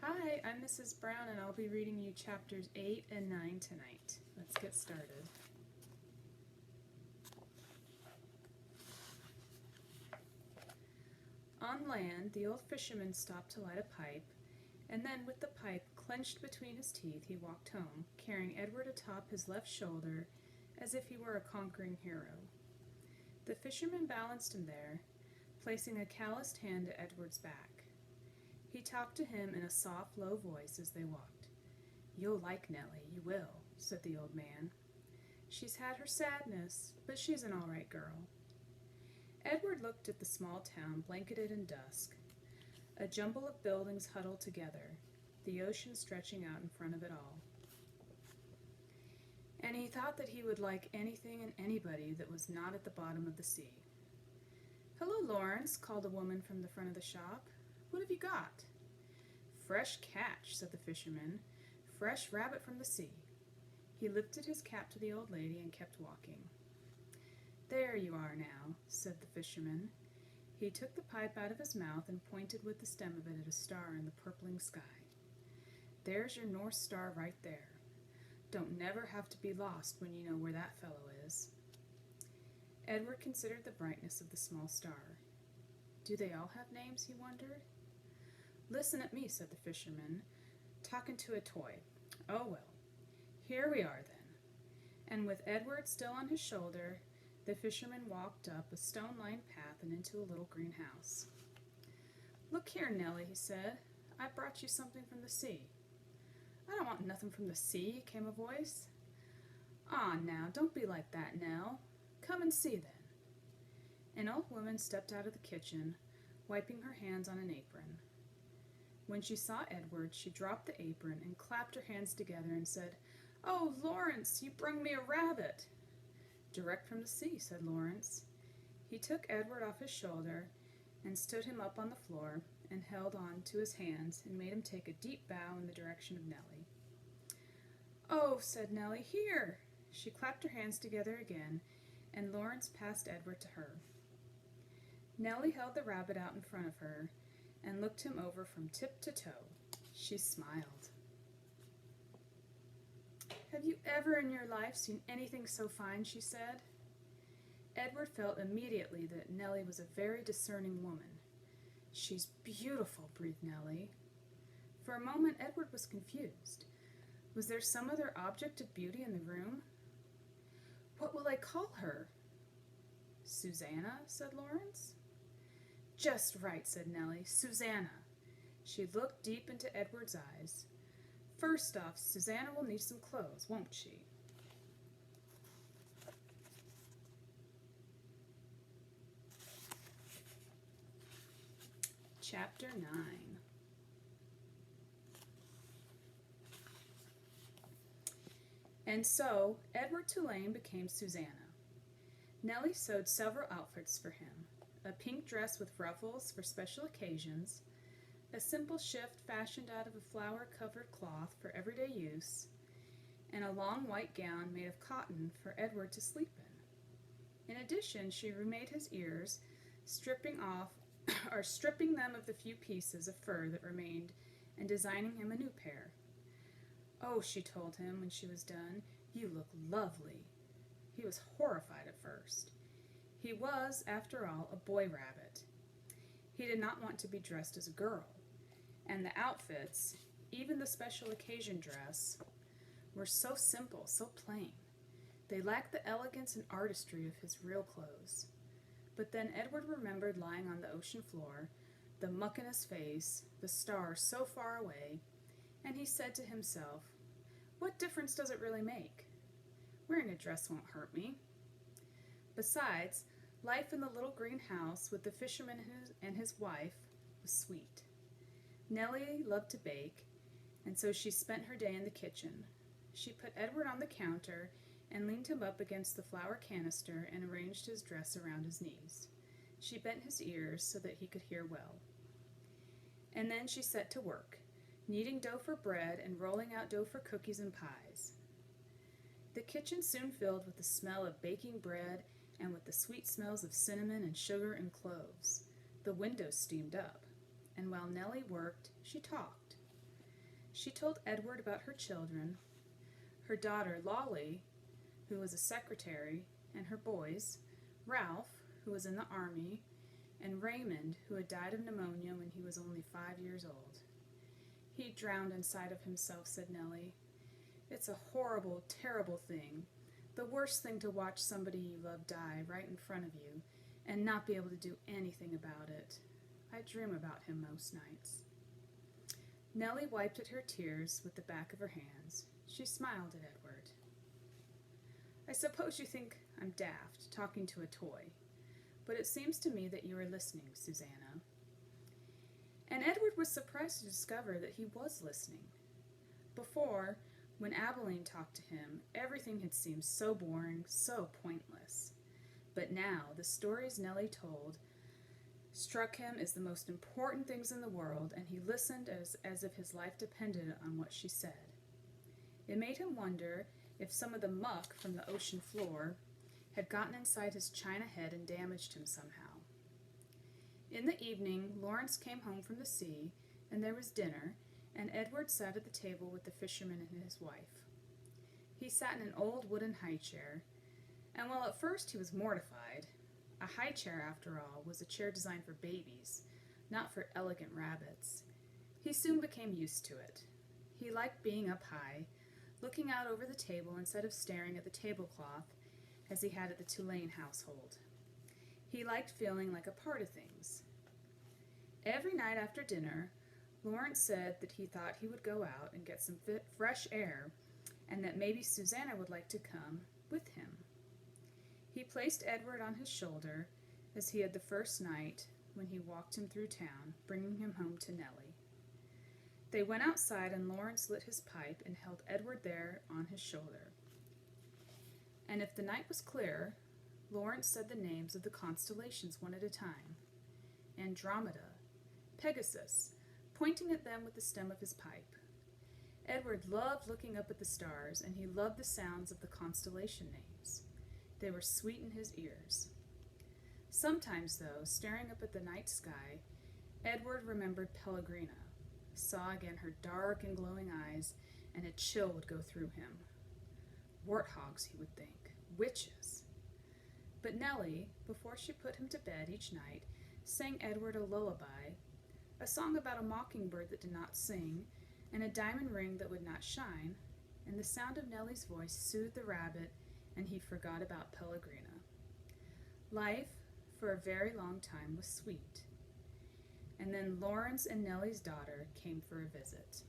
Hi, I'm Mrs. Brown and I'll be reading you chapters 8 and 9 tonight. Let's get started. On land, the old fisherman stopped to light a pipe, and then with the pipe clenched between his teeth he walked home, carrying Edward atop his left shoulder as if he were a conquering hero. The fisherman balanced him there, placing a calloused hand at Edward's back. He talked to him in a soft, low voice as they walked. "You'll like Nellie, you will," said the old man. "She's had her sadness, but she's an all-right girl." Edward looked at the small town blanketed in dusk, a jumble of buildings huddled together, the ocean stretching out in front of it all. And he thought that he would like anything and anybody that was not at the bottom of the sea. "Hello, Lawrence," called a woman from the front of the shop. "What have you got?" "Fresh catch," said the fisherman. "Fresh rabbit from the sea." He lifted his cap to the old lady and kept walking. "There you are now," said the fisherman. He took the pipe out of his mouth and pointed with the stem of it at a star in the purpling sky. "There's your North Star right there. Don't never have to be lost when you know where that fellow is." Edward considered the brightness of the small star. "Do they all have names?" he wondered. "Listen at me," said the fisherman, "talking to a toy. Oh well, here we are then." And with Edward still on his shoulder, the fisherman walked up a stone-lined path and into a little green house. "Look here, Nellie," he said. "I brought you something from the sea." "I don't want nothing from the sea," came a voice. "Aw, now, don't be like that, Nell. Come and see, then." An old woman stepped out of the kitchen, wiping her hands on an apron. When she saw Edward, she dropped the apron and clapped her hands together and said, "Oh, Lawrence, you brung me a rabbit." "Direct from the sea," said Lawrence. He took Edward off his shoulder and stood him up on the floor and held on to his hands and made him take a deep bow in the direction of Nellie. "Oh," said Nellie, "here." She clapped her hands together again, and Lawrence passed Edward to her. Nellie held the rabbit out in front of her and looked him over from tip to toe. She smiled. "Have you ever in your life seen anything so fine?" she said. Edward felt immediately that Nellie was a very discerning woman. "She's beautiful," breathed Nellie. For a moment Edward was confused. Was there some other object of beauty in the room? "What will I call her?" "Susanna," said Lawrence. "Just right," said Nellie. "Susanna." She looked deep into Edward's eyes. "First off, Susanna will need some clothes, won't she?" Chapter 9. And so Edward Tulane became Susanna. Nellie sewed several outfits for him: a pink dress with ruffles for special occasions, a simple shift fashioned out of a flower-covered cloth for everyday use, and a long white gown made of cotton for Edward to sleep in. In addition, she remade his ears, stripping them of the few pieces of fur that remained and designing him a new pair. "Oh," she told him when she was done, "you look lovely." He was horrified at first. He was, after all, a boy rabbit. He did not want to be dressed as a girl, and the outfits, even the special occasion dress, were so simple, so plain. They lacked the elegance and artistry of his real clothes. But then Edward remembered lying on the ocean floor, the muck in his face, the stars so far away, and he said to himself, "What difference does it really make? Wearing a dress won't hurt me." Besides, life in the little green house with the fisherman and his wife was sweet. Nellie loved to bake, and so she spent her day in the kitchen. She put Edward on the counter and leaned him up against the flour canister and arranged his dress around his knees. She bent his ears so that he could hear well. And then she set to work, kneading dough for bread and rolling out dough for cookies and pies. The kitchen soon filled with the smell of baking bread and with the sweet smells of cinnamon and sugar and cloves. The windows steamed up, and while Nellie worked, she talked. She told Edward about her children, her daughter Lolly, who was a secretary, and her boys, Ralph, who was in the army, and Raymond, who had died of pneumonia when he was only 5 years old. "He drowned inside of himself," said Nellie. "It's a horrible, terrible thing. The worst thing to watch somebody you love die right in front of you and not be able to do anything about it. I dream about him most nights." Nellie wiped at her tears with the back of her hands. She smiled at Edward. "I suppose you think I'm daft, talking to a toy, but it seems to me that you are listening, Susanna." And Edward was surprised to discover that he was listening. Before, when Abilene talked to him, everything had seemed so boring, so pointless. But now, the stories Nellie told struck him as the most important things in the world, and he listened as if his life depended on what she said. It made him wonder if some of the muck from the ocean floor had gotten inside his china head and damaged him somehow. In the evening, Lawrence came home from the sea, and there was dinner, and Edward sat at the table with the fisherman and his wife. He sat in an old wooden high chair, and while at first he was mortified, a high chair, after all, was a chair designed for babies, not for elegant rabbits, he soon became used to it. He liked being up high, looking out over the table instead of staring at the tablecloth as he had at the Tulane household. He liked feeling like a part of things. Every night after dinner, Lawrence said that he thought he would go out and get some fresh air, and that maybe Susanna would like to come with him. He placed Edward on his shoulder, as he had the first night when he walked him through town, bringing him home to Nellie. They went outside, and Lawrence lit his pipe and held Edward there on his shoulder. And if the night was clear, Lawrence said the names of the constellations one at a time. Andromeda, Pegasus, pointing at them with the stem of his pipe. Edward loved looking up at the stars, and he loved the sounds of the constellation names. They were sweet in his ears. Sometimes, though, staring up at the night sky, Edward remembered Pellegrina, saw again her dark and glowing eyes, and a chill would go through him. Warthogs, he would think. Witches. But Nellie, before she put him to bed each night, sang Edward a lullaby, a song about a mockingbird that did not sing, and a diamond ring that would not shine, and the sound of Nellie's voice soothed the rabbit, and he forgot about Pellegrina. Life, for a very long time, was sweet. And then Lawrence and Nellie's daughter came for a visit.